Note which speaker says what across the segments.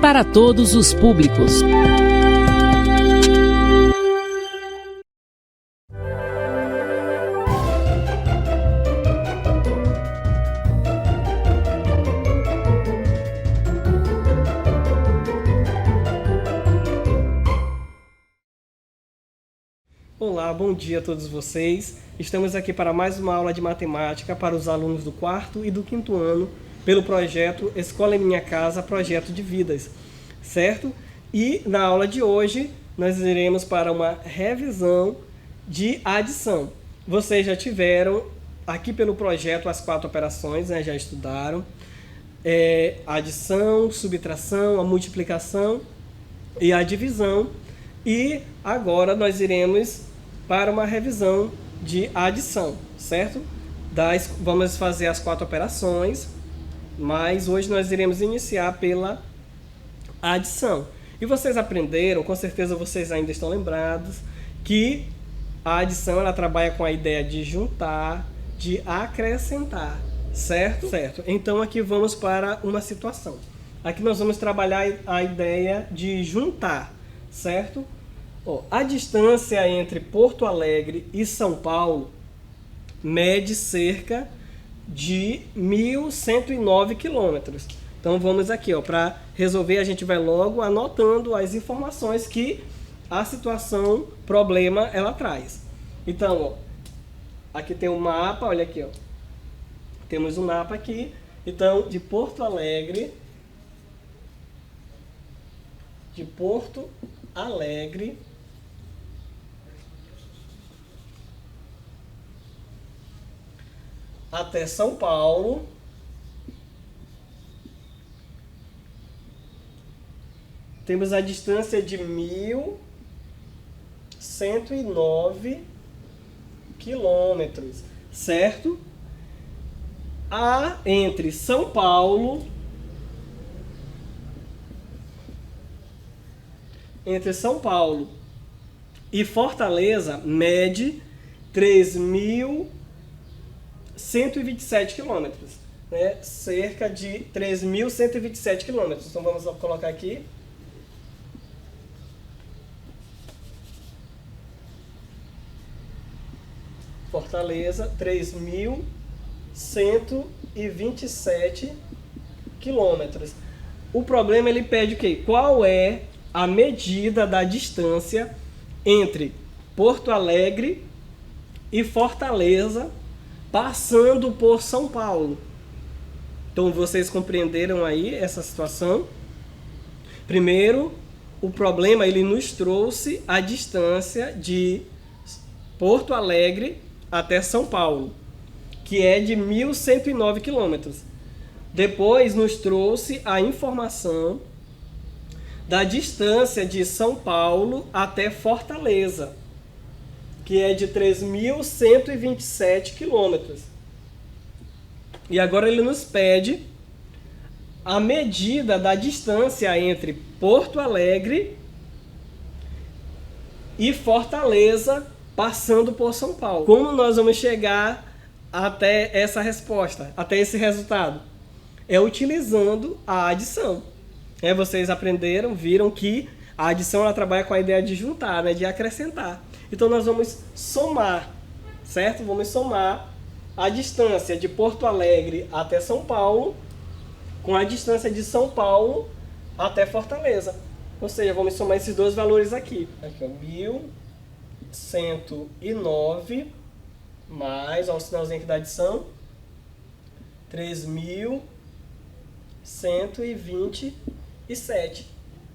Speaker 1: para todos os públicos.
Speaker 2: Olá, bom dia a todos vocês. Estamos aqui para mais uma aula de matemática para os alunos do 4º e do 5º ano pelo projeto Escola em Minha Casa, Projeto de Vidas, certo? E na aula de hoje nós iremos para uma revisão de adição. Vocês já tiveram aqui pelo projeto as 4 operações, né? Já estudaram a adição, subtração, a multiplicação e a divisão. E agora nós iremos para uma revisão de adição, certo? Vamos fazer as 4 operações, mas hoje nós iremos iniciar pela adição. E vocês aprenderam, com certeza vocês ainda estão lembrados, que a adição ela trabalha com a ideia de juntar, de acrescentar, certo? Certo. Então aqui vamos para uma situação. Aqui nós vamos trabalhar a ideia de juntar, certo? A distância entre Porto Alegre e São Paulo mede cerca de 1.109 quilômetros. Então vamos aqui, para resolver a gente vai logo anotando as informações que a situação, problema, ela traz. Então, aqui tem um mapa, olha aqui, temos um mapa aqui. Então, de Porto Alegre até São Paulo, temos a distância de 1.109 quilômetros, certo? Entre São Paulo e Fortaleza mede 3.127 quilômetros, né? Cerca de 3.127 quilômetros. Então vamos colocar aqui. Fortaleza, 3.127 quilômetros. O problema ele pede o quê? Qual é a medida da distância entre Porto Alegre e Fortaleza, passando por São Paulo? Então vocês compreenderam aí essa situação? Primeiro, o problema ele nos trouxe a distância de Porto Alegre até São Paulo, que é de 1.109 quilômetros. Depois nos trouxe a informação da distância de São Paulo até Fortaleza, que é de 3.127 quilômetros. E agora ele nos pede a medida da distância entre Porto Alegre e Fortaleza, passando por São Paulo. Como nós vamos chegar até essa resposta, até esse resultado? É utilizando a adição. Vocês aprenderam, viram que a adição ela trabalha com a ideia de juntar, né, de acrescentar. Então nós vamos somar, certo? Vamos somar a distância de Porto Alegre até São Paulo com a distância de São Paulo até Fortaleza. Ou seja, vamos somar esses dois valores aqui. Aqui, 1.109 mais, o sinalzinho aqui da adição, 3.127,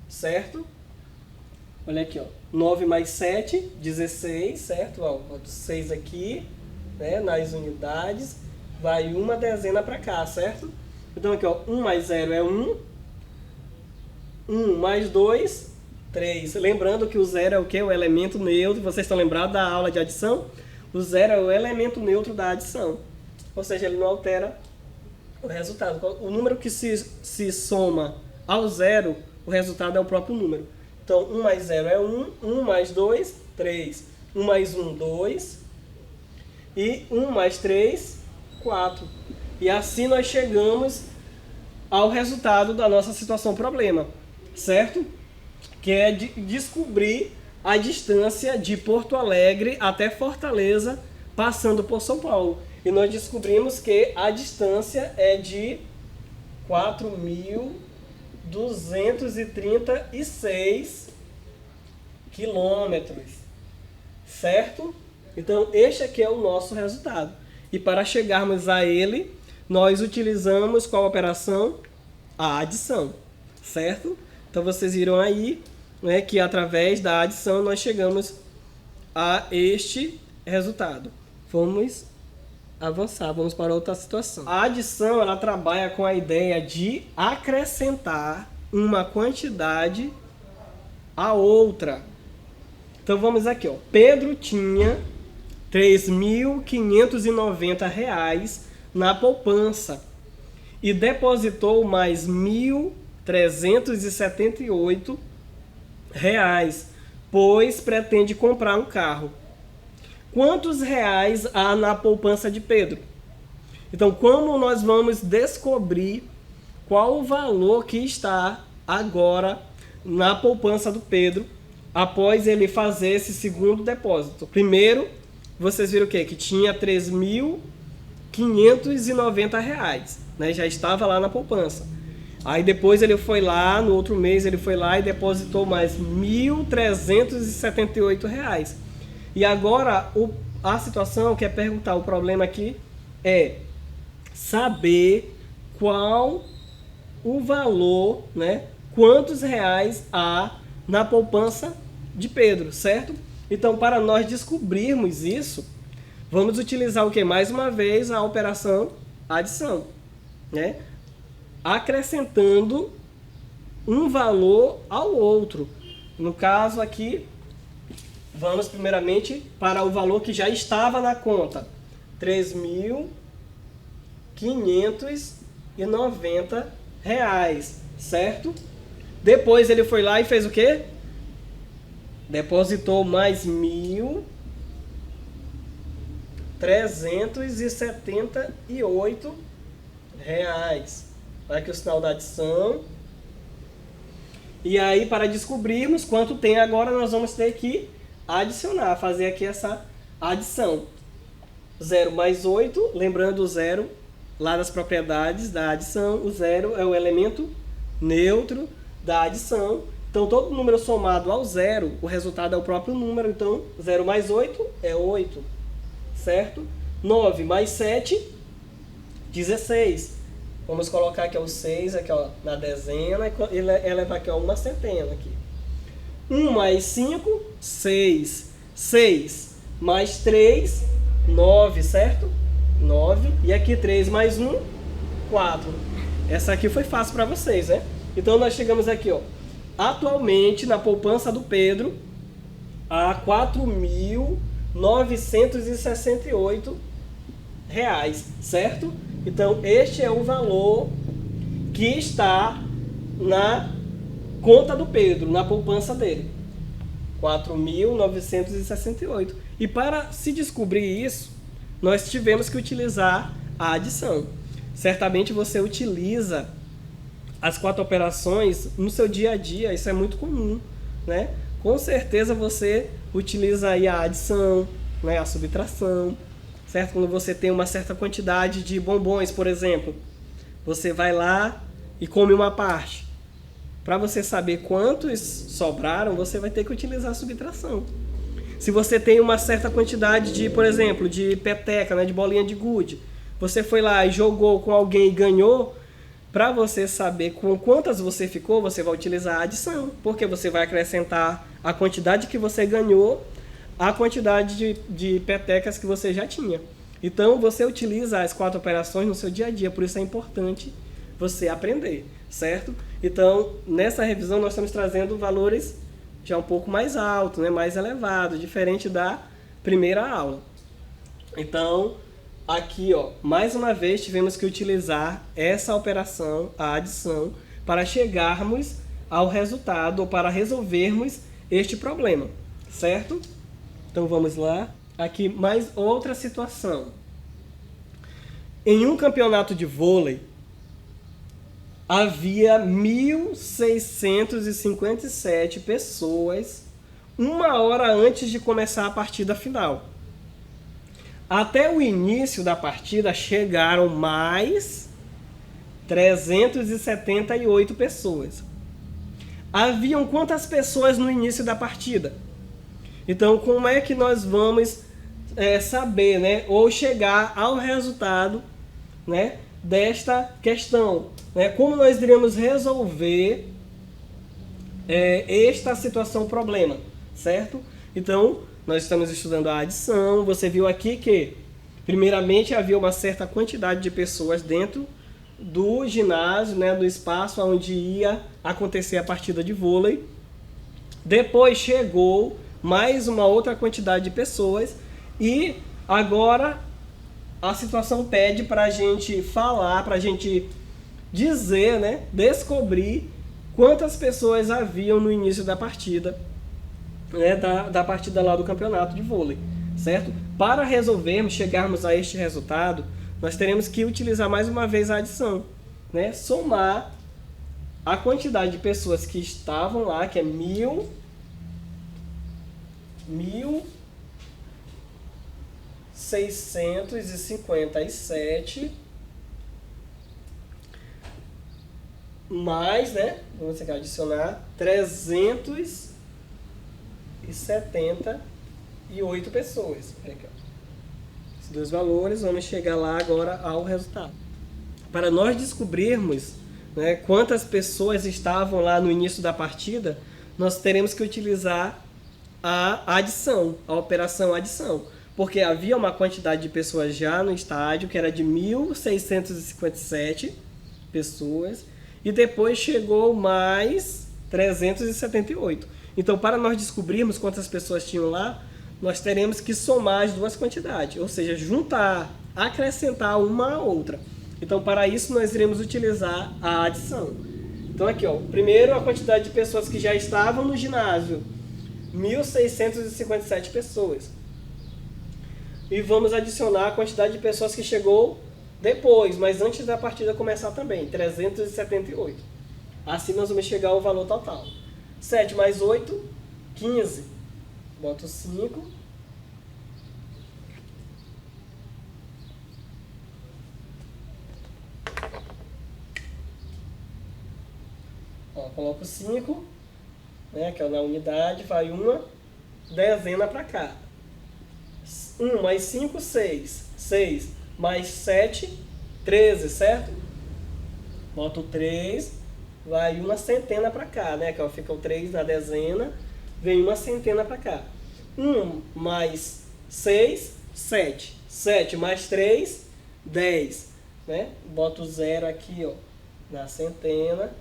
Speaker 2: certo? Olha aqui, 9 mais 7, 16, certo? 6 aqui, né, nas unidades, vai uma dezena para cá, certo? Então aqui, 1 mais 0 é 1, 1 mais 2, 3. Lembrando que o zero é o quê? O elemento neutro. Vocês estão lembrados da aula de adição? O zero é o elemento neutro da adição. Ou seja, ele não altera o resultado. O número que se soma ao zero, o resultado é o próprio número. Então, 1 mais 0 é 1, 1 mais 2, 3. 1 mais 1, 2. E 1 mais 3, 4. E assim nós chegamos ao resultado da nossa situação problema. certo? Que é descobrir a distância de Porto Alegre até Fortaleza, passando por São Paulo. E nós descobrimos que a distância é de 4.236 quilômetros, certo? Então, este aqui é o nosso resultado. E para chegarmos a ele, nós utilizamos qual operação? A adição, certo? Então, vocês viram aí, né, que através da adição nós chegamos a este resultado. Vamos avançar, vamos para outra situação. A adição, ela trabalha com a ideia de acrescentar uma quantidade a outra. Então vamos aqui, ó. Pedro tinha R$ 3.590 na poupança e depositou mais R$ 1.378, pois pretende comprar um carro. Quantos reais há na poupança de Pedro? Então, como nós vamos descobrir qual o valor que está agora na poupança do Pedro após ele fazer esse segundo depósito? Primeiro, vocês viram o quê? Que tinha R$ 3.590, né? Já estava lá na poupança. Aí depois ele foi lá, no outro mês ele foi lá e depositou mais R$ 1.378. E agora a situação que é perguntar, o problema aqui é saber qual o valor, né? Quantos reais há na poupança de Pedro, certo? Então, para nós descobrirmos isso, vamos utilizar o que? Mais uma vez a operação adição, né? Acrescentando um valor ao outro. No caso aqui, vamos primeiramente para o valor que já estava na conta, R$ 3.590, certo? Depois ele foi lá e fez o quê? Depositou mais R$ 1.378. Olha aqui o sinal da adição. E aí, para descobrirmos quanto tem agora, nós vamos ter que adicionar, fazer aqui essa adição. 0 mais 8, lembrando o 0 lá das propriedades da adição, o 0 é o elemento neutro da adição. Então, todo número somado ao 0, o resultado é o próprio número. Então, 0 mais 8 é 8, certo? 9 mais 7, 16. Vamos colocar aqui o 6 aqui, ó, na dezena e levar aqui ó, uma centena. Aqui. 1 mais 5, 6. 6 mais 3, 9, certo? 9. E aqui 3 mais 1, 4. Essa aqui foi fácil para vocês, né? Então, nós chegamos aqui, ó. Atualmente, na poupança do Pedro, há R$ 4.968, certo? Então, este é o valor que está na conta do Pedro, na poupança dele. 4.968. E para se descobrir isso, nós tivemos que utilizar a adição. Certamente você utiliza as 4 operações no seu dia a dia, isso é muito comum, né? Com certeza você utiliza aí a adição, né? A subtração, certo? Quando você tem uma certa quantidade de bombons, por exemplo, você vai lá e come uma parte. Para você saber quantos sobraram, você vai ter que utilizar a subtração. Se você tem uma certa quantidade de, por exemplo, de peteca, né? De bolinha de gude, você foi lá e jogou com alguém e ganhou. Para você saber com quantas você ficou, você vai utilizar a adição, porque você vai acrescentar a quantidade que você ganhou à quantidade de petecas que você já tinha. Então, você utiliza as 4 operações no seu dia a dia, por isso é importante você aprender, certo? Então, nessa revisão, nós estamos trazendo valores já um pouco mais altos, né, mais elevados, diferente da primeira aula. Então, aqui, ó, mais uma vez tivemos que utilizar essa operação, a adição, para chegarmos ao resultado ou para resolvermos este problema, certo? Então vamos lá. Aqui mais outra situação. Em um campeonato de vôlei, havia 1.657 pessoas 1 hora antes de começar a partida final. Até o início da partida chegaram mais 378 pessoas. Haviam quantas pessoas no início da partida? Então, como é que nós vamos saber, né, ou chegar ao resultado, né, desta questão? Né? Como nós iremos resolver esta situação, problema, certo? Então, nós estamos estudando a adição. Você viu aqui que, primeiramente, havia uma certa quantidade de pessoas dentro do ginásio, né, do espaço onde ia acontecer a partida de vôlei. Depois chegou mais uma outra quantidade de pessoas e agora a situação pede para a gente falar, para a gente dizer, né, descobrir quantas pessoas haviam no início da partida, né, da partida lá do campeonato de vôlei, certo? Para resolvermos, chegarmos a este resultado, nós teremos que utilizar mais uma vez a adição, né? Somar a quantidade de pessoas que estavam lá, que é 1.657 mais, né? Vamos adicionar 378 pessoas. Esses dois valores, vamos chegar lá agora ao resultado. Para nós descobrirmos, né, quantas pessoas estavam lá no início da partida, nós teremos que utilizar a adição, a operação adição. Porque havia uma quantidade de pessoas já no estádio, que era de 1.657 pessoas, e depois chegou mais 378. Então, para nós descobrirmos quantas pessoas tinham lá, nós teremos que somar as duas quantidades, ou seja, juntar, acrescentar uma à outra. Então, para isso, nós iremos utilizar a adição. Então, aqui, ó, primeiro a quantidade de pessoas que já estavam no ginásio, 1.657 pessoas. E vamos adicionar a quantidade de pessoas que chegou depois, mas antes da partida começar também, 378. Assim nós vamos chegar ao valor total. 7 mais 8, 15. Boto 5. Coloco 5, né, que é na unidade, vai uma dezena para cá. 1 mais 5, 6. 6 mais 7, 13, certo? Boto 3, vai uma centena para cá, né? Que fica o 3 na dezena, vem uma centena para cá. 1 mais 6, 7. 7 mais 3, 10. Né? Boto 0 aqui, ó, na centena,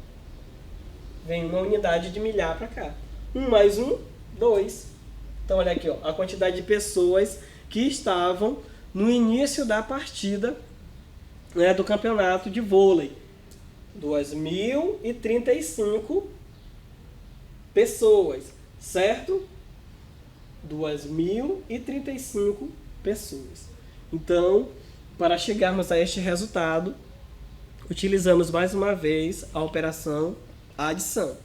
Speaker 2: vem uma unidade de milhar para cá. 1 mais 1, 2. Então, olha aqui, ó, a quantidade de pessoas que estavam no início da partida, né, do campeonato de vôlei. 2.035 pessoas, certo? 2.035 pessoas. Então, para chegarmos a este resultado, utilizamos mais uma vez a operação adição.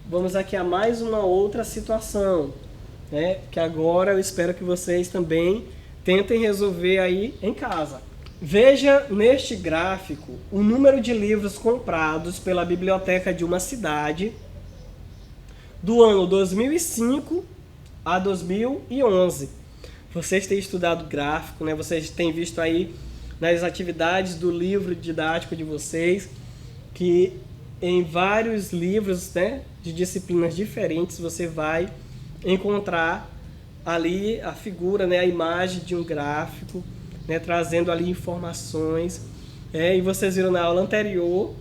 Speaker 2: Vamos aqui a mais uma outra situação, né, que agora eu espero que vocês também tentem resolver aí em casa. Veja neste gráfico o número de livros comprados pela biblioteca de uma cidade do ano 2005 a 2011. Vocês têm estudado gráfico, né? Vocês têm visto aí nas atividades do livro didático de vocês que em vários livros, né, de disciplinas diferentes você vai encontrar ali a figura, né, a imagem de um gráfico, né, trazendo ali informações. E vocês viram na aula anterior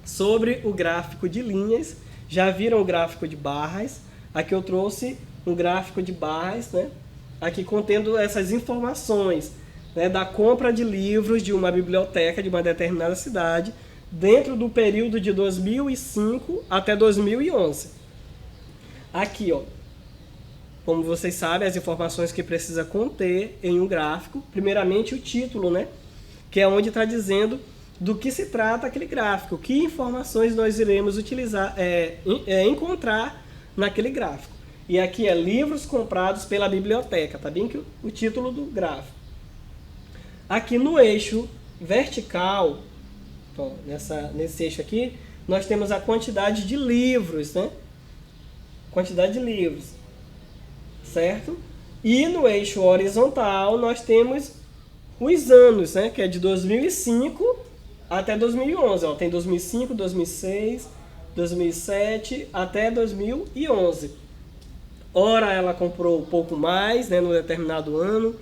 Speaker 2: sobre o gráfico de linhas, já viram o gráfico de barras. Aqui eu trouxe um gráfico de barras, né, aqui contendo essas informações, né, da compra de livros de uma biblioteca de uma determinada cidade dentro do período de 2005 até 2011. Aqui, ó, como vocês sabem, as informações que precisa conter em um gráfico. Primeiramente o título, né? Que é onde está dizendo do que se trata aquele gráfico, que informações nós iremos utilizar, encontrar naquele gráfico. E aqui é livros comprados pela biblioteca, tá bem que o título do gráfico. Aqui no eixo vertical, ó, nesse eixo aqui, nós temos a quantidade de livros, né? Quantidade de livros, certo? E no eixo horizontal nós temos os anos, né? Que é de 2005 até 2011. Ó, tem 2005, 2006, 2007 até 2011. Ora ela comprou um pouco mais, né, no determinado ano,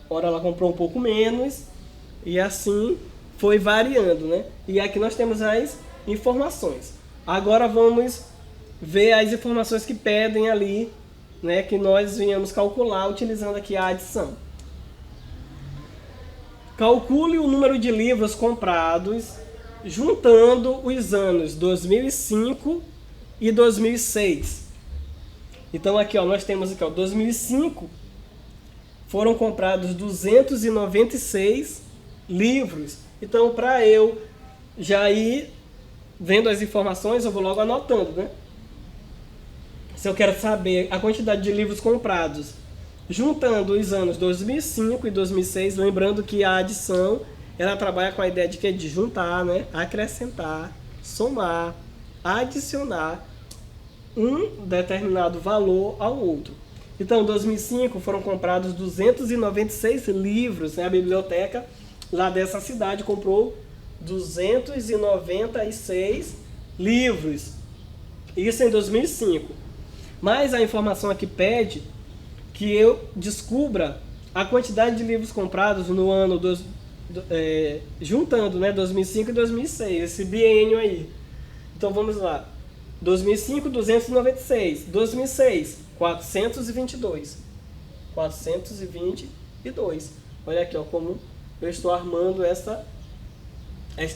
Speaker 2: ora ela comprou um pouco menos, e assim foi variando, né? E aqui nós temos as informações. Agora vamos ver as informações que pedem ali, né, que nós venhamos calcular utilizando aqui a adição. Calcule o número de livros comprados juntando os anos 2005 e 2006. Então aqui, ó, nós temos aqui, ó, 2005 foram comprados 296 livros. Então, para eu já ir vendo as informações, eu vou logo anotando, né? Se eu quero saber a quantidade de livros comprados, juntando os anos 2005 e 2006, lembrando que a adição, ela trabalha com a ideia de que de juntar, né? Acrescentar, somar, adicionar um determinado valor ao outro. Então, em 2005 foram comprados 296 livros, né? A biblioteca lá dessa cidade comprou 296 livros. Isso em 2005. Mas a informação aqui pede que eu descubra a quantidade de livros comprados no ano, juntando, né, 2005 e 2006, esse biênio aí. Então vamos lá. 2005, 296. 2006, 422. 422. Olha aqui, ó, como eu estou armando esta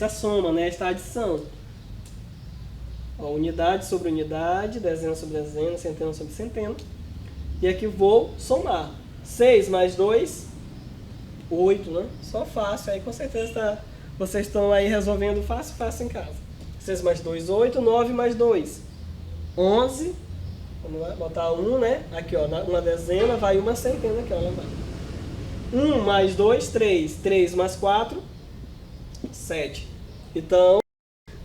Speaker 2: soma, né, esta adição. Ó, unidade sobre unidade, dezena sobre dezena, centena sobre centena. E aqui vou somar. 6 mais 2, 8, né? Só fácil. Aí com certeza vocês estão aí resolvendo fácil em casa. 6 mais 2, 8. 9 mais 2, 11. Vamos lá, botar 1, né? Aqui, ó, uma dezena, vai uma centena aqui, ó. 1 mais 2, 3. 3 mais 4, 7. Então,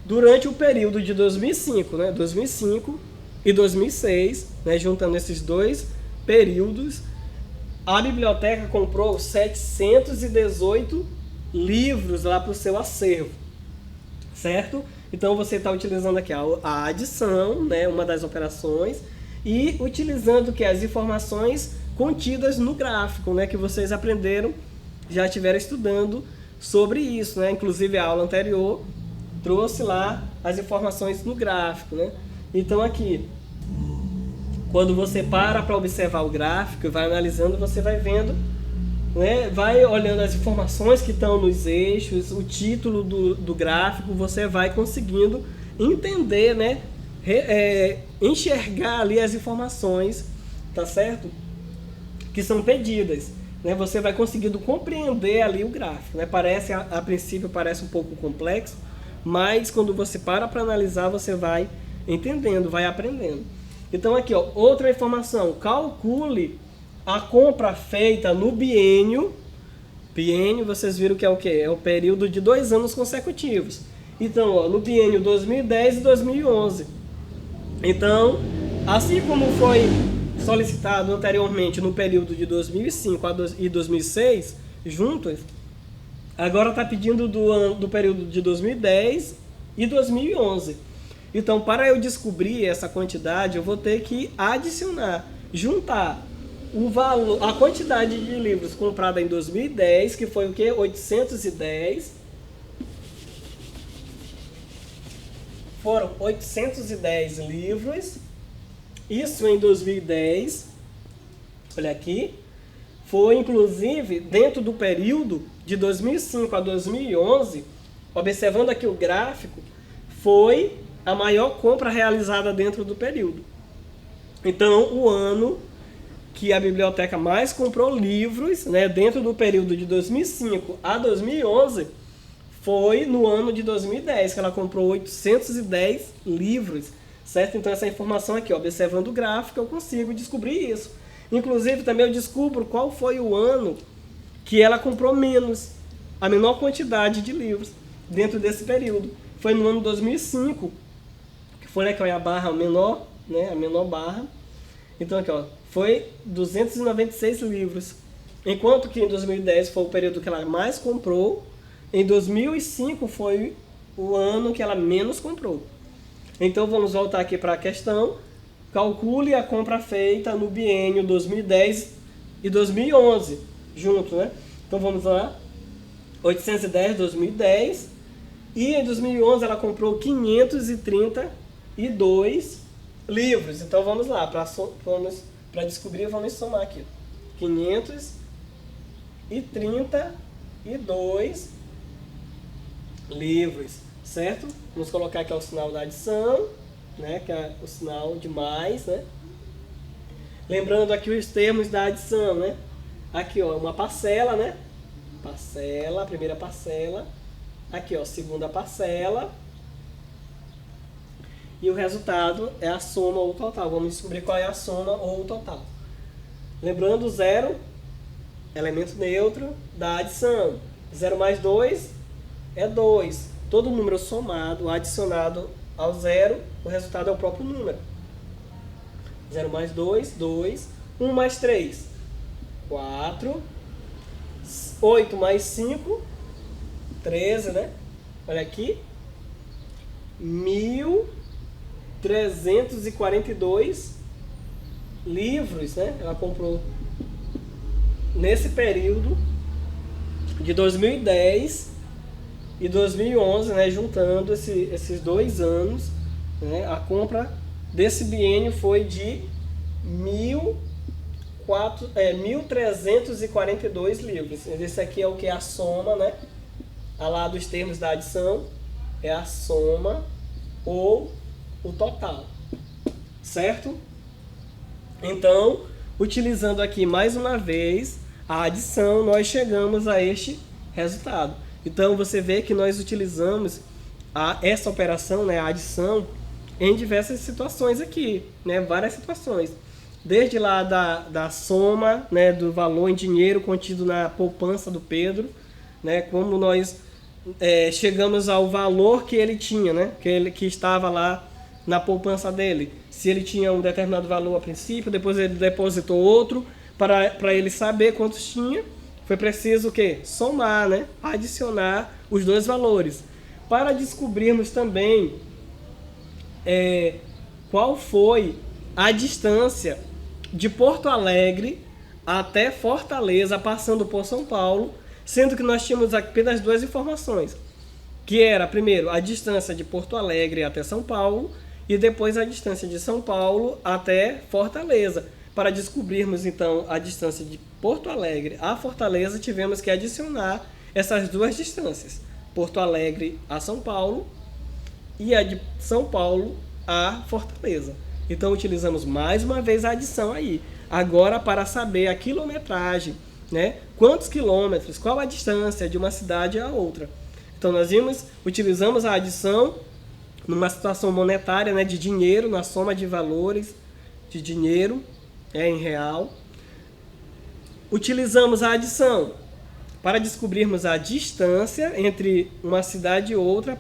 Speaker 2: durante o período de 2005, né? 2005 e 2006, né? Juntando esses dois períodos, a biblioteca comprou 718 livros lá para o seu acervo, certo? Então você está utilizando aqui a adição, né, uma das operações, e utilizando que as informações contidas no gráfico, né, que vocês aprenderam, já estiveram estudando sobre isso, né? Inclusive a aula anterior trouxe lá as informações no gráfico, né? Então aqui, quando você para observar o gráfico e vai analisando, você vai vendo, né, vai olhando as informações que estão nos eixos, o título do gráfico, você vai conseguindo entender, né, enxergar ali as informações, tá certo? Que são pedidas, né? Você vai conseguindo compreender ali o gráfico, né? Parece, a princípio parece um pouco complexo, mas quando você para analisar, você vai entendendo, vai aprendendo. Então aqui, ó, outra informação, calcule a compra feita no biênio. Biênio, vocês viram que é o quê? É o período de 2 anos consecutivos. Então, ó, no biênio 2010 e 2011. Então, assim como foi solicitado anteriormente no período de 2005 e 2006, juntos, agora está pedindo do período de 2010 e 2011. Então, para eu descobrir essa quantidade, eu vou ter que adicionar, juntar o valor, a quantidade de livros comprada em 2010, que foi o quê? 810. Foram 810 livros. Isso em 2010. Olha aqui. Foi, inclusive, dentro do período de 2005 a 2011, observando aqui o gráfico, foi a maior compra realizada dentro do período. Então, o ano que a biblioteca mais comprou livros, né, dentro do período de 2005 a 2011 foi no ano de 2010, que ela comprou 810 livros, certo? Então essa informação aqui, observando o gráfico, eu consigo descobrir isso. Inclusive também eu descubro qual foi o ano que ela comprou menos, a menor quantidade de livros dentro desse período. Foi no ano 2005, que foi, né, que é a barra menor, né, a menor barra. Então aqui, ó, foi 296 livros. Enquanto que em 2010 foi o período que ela mais comprou, em 2005 foi o ano que ela menos comprou. Então vamos voltar aqui para a questão. Calcule a compra feita no biênio 2010 e 2011, junto, né? Então vamos lá. 810 em 2010 e em 2011 ela comprou 532 livros. Então vamos lá, para descobrir, vamos somar aqui. 532 livros, certo? Vamos colocar aqui o sinal da adição, né? Que é o sinal de mais, né? Lembrando aqui os termos da adição, né? Aqui, ó, uma parcela, né? Parcela, primeira parcela. Aqui, ó, segunda parcela. E o resultado é a soma ou o total. Vamos descobrir qual é a soma ou o total. Lembrando, zero, elemento neutro da adição. 0 mais 2 é 2. Todo número somado, adicionado ao zero, o resultado é o próprio número. 0 mais 2, 2. 1 mais 3, 4. 8 mais 5, 13, né? Olha aqui. 1.342 livros, né? Ela comprou nesse período de 2010 e 2011, né? Juntando esses 2 anos, né? A compra desse biênio foi de 1.342 livros. Esse aqui é o que é a soma, né? A lá dos termos da adição é a soma ou o total, certo? Então, utilizando aqui mais uma vez a adição, nós chegamos a este resultado. Então, você vê que nós utilizamos essa operação, né, a adição, em diversas situações aqui, né? Várias situações. Desde lá da soma, né, do valor em dinheiro contido na poupança do Pedro, né, como nós chegamos ao valor que ele tinha, né, que estava lá na poupança dele. Se ele tinha um determinado valor a princípio, depois ele depositou outro, para ele saber quantos tinha, foi preciso o quê? Somar, né, adicionar os dois valores. Para descobrirmos também qual foi a distância de Porto Alegre até Fortaleza, passando por São Paulo, sendo que nós tínhamos apenas 2 informações, que era, primeiro, a distância de Porto Alegre até São Paulo, e depois a distância de São Paulo até Fortaleza. Para descobrirmos, então, a distância de Porto Alegre a Fortaleza, tivemos que adicionar essas 2 distâncias, Porto Alegre a São Paulo e a de São Paulo a Fortaleza. Então utilizamos mais uma vez a adição aí. Agora, para saber a quilometragem, né? Quantos quilômetros, qual a distância de uma cidade a outra. Então nós utilizamos a adição numa situação monetária, né, de dinheiro, na soma de valores de dinheiro em real. Utilizamos a adição para descobrirmos a distância entre uma cidade e outra,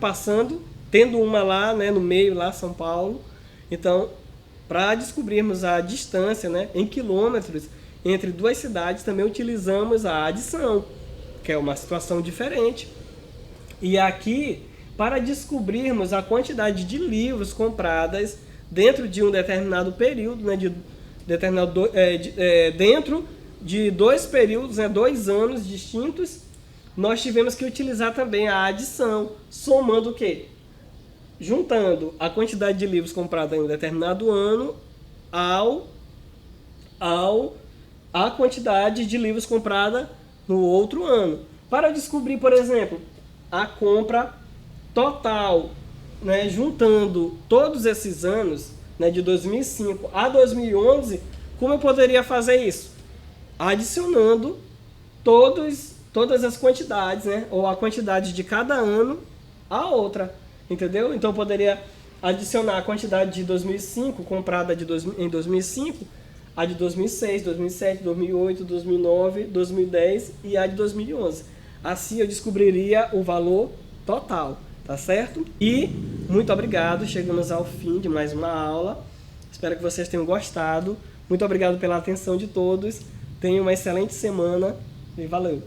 Speaker 2: tendo uma lá, né, no meio, lá São Paulo. Então, para descobrirmos a distância, né, em quilômetros entre 2 cidades, também utilizamos a adição, que é uma situação diferente. E aqui, para descobrirmos a quantidade de livros compradas dentro de um determinado período, né, dentro de 2 períodos, né, 2 anos distintos, nós tivemos que utilizar também a adição, somando o quê? Juntando a quantidade de livros comprados em um determinado ano a quantidade de livros comprada no outro ano. Para descobrir, por exemplo, a compra total, né, juntando todos esses anos, né, de 2005 a 2011, Como eu poderia fazer isso? Adicionando todas as quantidades, né? Ou a quantidade de cada ano a outra, entendeu? Então eu poderia adicionar a quantidade de 2005, comprada em 2005, a de 2006, 2007, 2008, 2009, 2010 e a de 2011. Assim eu descobriria o valor total, tá certo? E muito obrigado, chegamos ao fim de mais uma aula. Espero que vocês tenham gostado. Muito obrigado pela atenção de todos. Tenham uma excelente semana e valeu!